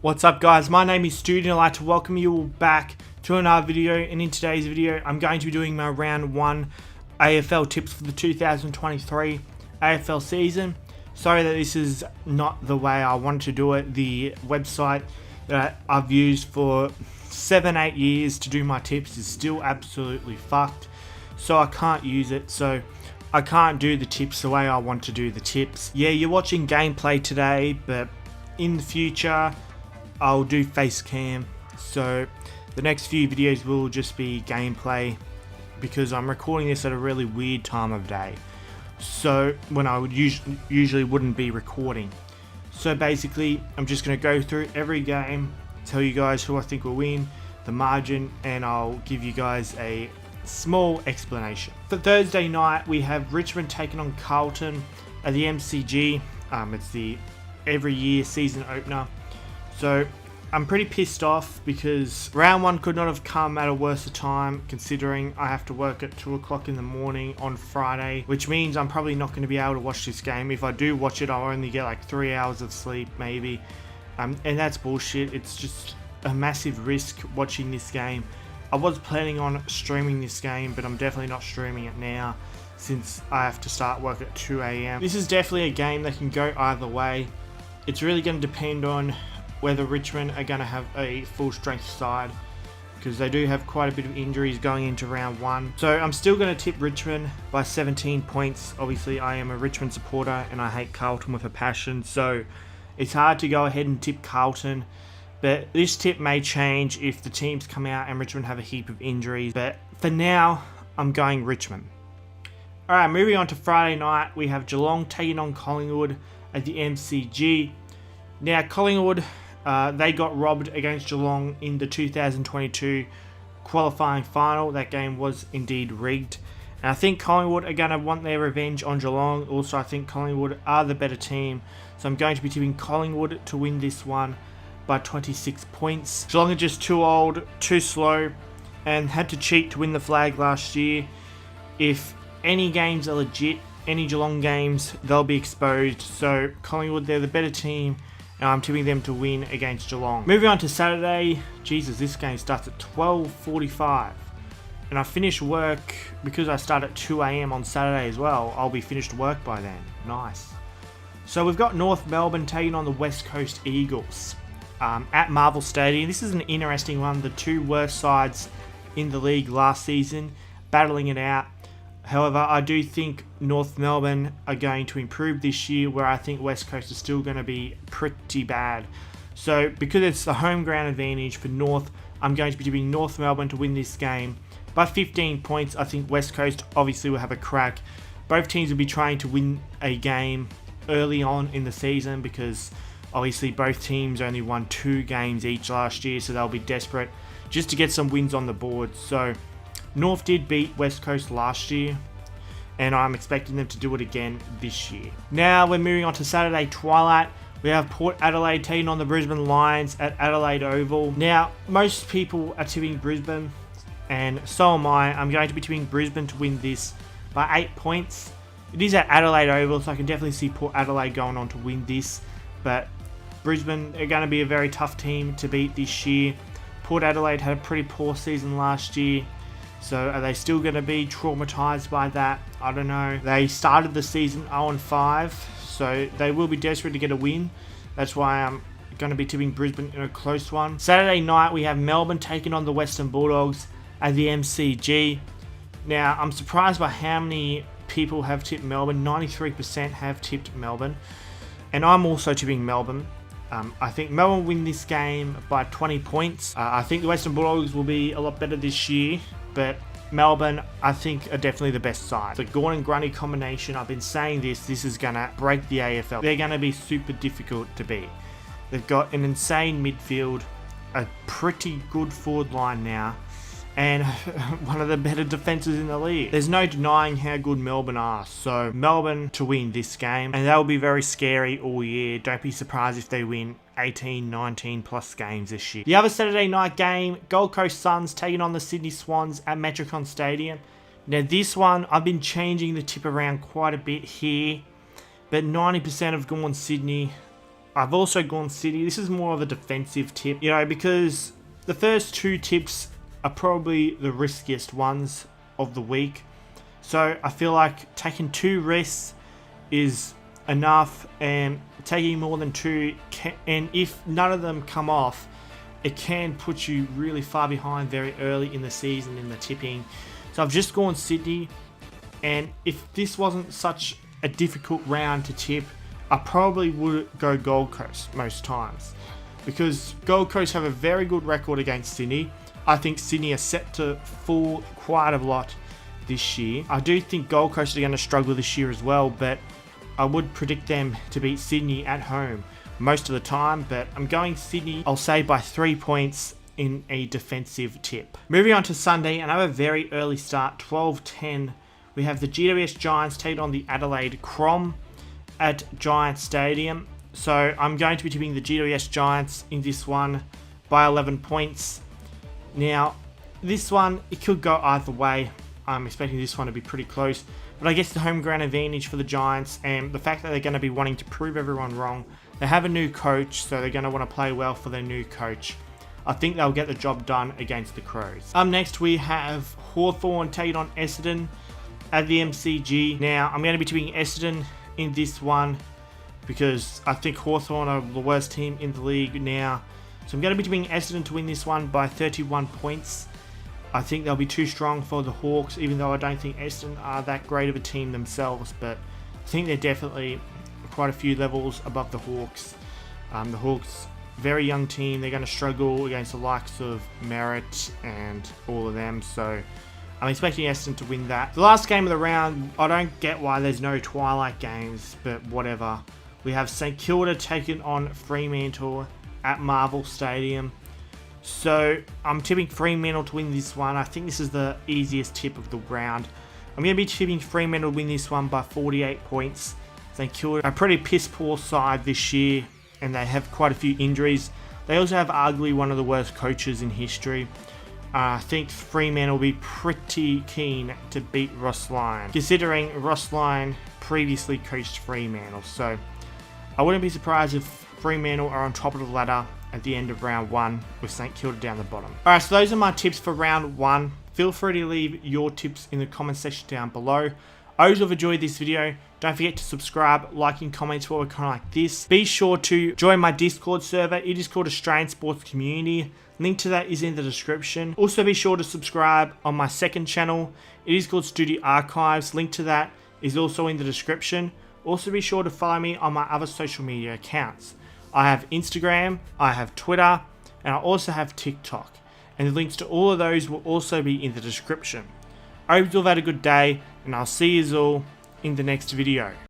What's up guys, my name is Stoody and I'd like to welcome you all back to another video, and in today's video I'm going to be doing my round 1 AFL tips for the 2023 AFL season. Sorry that this is not the way I wanted to do it. The website that I've used for 7-8 years to do my tips is still absolutely fucked, so I can't use it, so I can't do the tips the way I want to do the tips. Yeah, you're watching gameplay today, but in the future I'll do face cam, so the next few videos will just be gameplay because I'm recording this at a really weird time of day, so when I would usually wouldn't be recording. So basically I'm just going to go through every game, tell you guys who I think will win, the margin, and I'll give you guys a small explanation. For Thursday night we have Richmond taking on Carlton at the MCG. It's the every year season opener. So I'm pretty pissed off because round 1 could not have come at a worse time, considering I have to work at 2 o'clock in the morning on Friday, which means I'm probably not going to be able to watch this game. If I do watch it, I'll only get like 3 hours of sleep maybe, and that's bullshit. It's just a massive risk watching this game. I was planning on streaming this game, but I'm definitely not streaming it now since I have to start work at 2 AM. This is definitely a game that can go either way. It's really going to depend on whether Richmond are going to have a full strength side, because they do have quite a bit of injuries going into round 1. So I'm still going to tip Richmond by 17 points. Obviously I am a Richmond supporter and I hate Carlton with a passion, so it's hard to go ahead and tip Carlton, but this tip may change if the teams come out and Richmond have a heap of injuries, but for now I'm going Richmond. Alright, moving on to Friday night, we have Geelong taking on Collingwood at the MCG. Now Collingwood, they got robbed against Geelong in the 2022 qualifying final. That game was indeed rigged, and I think Collingwood are going to want their revenge on Geelong. Also, I think Collingwood are the better team, so I'm going to be tipping Collingwood to win this one by 26 points. Geelong are just too old, too slow, and had to cheat to win the flag last year. If any games are legit, any Geelong games, they'll be exposed. So Collingwood, they're the better team, and I'm tipping them to win against Geelong. Moving on to Saturday, Jesus, this game starts at 12:45, and I finish work because I start at 2 AM on Saturday as well. I'll be finished work by then. Nice. So we've got North Melbourne taking on the West Coast Eagles at Marvel Stadium. This is an interesting one. The two worst sides in the league last season battling it out. However, I do think North Melbourne are going to improve this year, where I think West Coast is still going to be pretty bad. So because it's the home ground advantage for North, I'm going to be tipping North Melbourne to win this game by 15 points. I think West Coast obviously will have a crack. Both teams will be trying to win a game early on in the season, because obviously both teams only won 2 games each last year, so they'll be desperate just to get some wins on the board. So North did beat West Coast last year, and I'm expecting them to do it again this year. Now we're moving on to Saturday twilight. We have Port Adelaide taking on the Brisbane Lions at Adelaide Oval. Now, most people are tipping Brisbane, and so am I. I'm going to be tipping Brisbane to win this by 8 points. It is at Adelaide Oval, so I can definitely see Port Adelaide going on to win this, but Brisbane are going to be a very tough team to beat this year. Port Adelaide had a pretty poor season last year, so are they still going to be traumatized by that? I don't know. They started the season 0-5, so they will be desperate to get a win. That's why I'm going to be tipping Brisbane in a close one. Saturday night we have Melbourne taking on the Western Bulldogs at the MCG. Now I'm surprised by how many people have tipped Melbourne. 93% have tipped Melbourne, and I'm also tipping Melbourne. I think Melbourne will win this game by 20 points. I think the Western Bulldogs will be a lot better this year, but Melbourne, I think, are definitely the best side. The Gordon Grundy combination, I've been saying this is going to break the AFL. They're going to be super difficult to beat. They've got an insane midfield, a pretty good forward line now, and one of the better defences in the league. There's no denying how good Melbourne are, so Melbourne to win this game, and they'll be very scary all year. Don't be surprised if they win 18, 19 plus games this year. The other Saturday night game, Gold Coast Suns taking on the Sydney Swans at Metricon Stadium. Now this one, I've been changing the tip around quite a bit here, but 90% have gone Sydney. I've also gone City. This is more of a defensive tip, you know, because the first two tips are probably the riskiest ones of the week. So I feel like taking 2 risks is enough, and taking more than 2 and if none of them come off, it can put you really far behind very early in the season in the tipping. So I've just gone Sydney, and if this wasn't such a difficult round to tip, I probably would go Gold Coast most times, because Gold Coast have a very good record against Sydney. I think Sydney are set to fall quite a lot this year. I do think Gold Coast are going to struggle this year as well, but I would predict them to beat Sydney at home most of the time, but I'm going Sydney, I'll say by 3 points in a defensive tip. Moving on to Sunday, another very early start, 12:10. We have the GWS Giants taking on the Adelaide Crom at Giants Stadium. So I'm going to be tipping the GWS Giants in this one by 11 points. Now, this one, it could go either way. I'm expecting this one to be pretty close, but I guess the home ground advantage for the Giants and the fact that they're going to be wanting to prove everyone wrong. They have a new coach, so they're going to want to play well for their new coach. I think they'll get the job done against the Crows. Up next, we have Hawthorn taking on Essendon at the MCG. Now, I'm going to be tipping Essendon in this one because I think Hawthorn are the worst team in the league now. So I'm going to be tipping Essendon to win this one by 31 points. I think they'll be too strong for the Hawks, even though I don't think Essendon are that great of a team themselves, but I think they're definitely quite a few levels above the Hawks. The Hawks, very young team, they're going to struggle against the likes of Merritt and all of them, so I'm expecting Essendon to win that. The last game of the round, I don't get why there's no Twilight games, but whatever. We have St Kilda taking on Fremantle at Marvel Stadium. So I'm tipping Fremantle to win this one. I think this is the easiest tip of the round. I'm going to be tipping Fremantle to win this one by 48 points. St Kilda are a pretty piss poor side this year, and they have quite a few injuries. They also have arguably one of the worst coaches in history. I think Fremantle will be pretty keen to beat Ross Lyon, considering Ross Lyon previously coached Fremantle. So I wouldn't be surprised if Fremantle are on top of the ladder at the end of round 1 with St Kilda down the bottom. Alright, so those are my tips for round 1. Feel free to leave your tips in the comment section down below. I hope you've enjoyed this video. Don't forget to subscribe, like and comment for a content like this. Be sure to join my Discord server. It is called Australian Sports Community. Link to that is in the description. Also be sure to subscribe on my second channel. It is called Stoody Archives. Link to that is also in the description. Also be sure to follow me on my other social media accounts. I have Instagram, I have Twitter, and I also have TikTok. And the links to all of those will also be in the description. I hope you all have had a good day, and I'll see you all in the next video.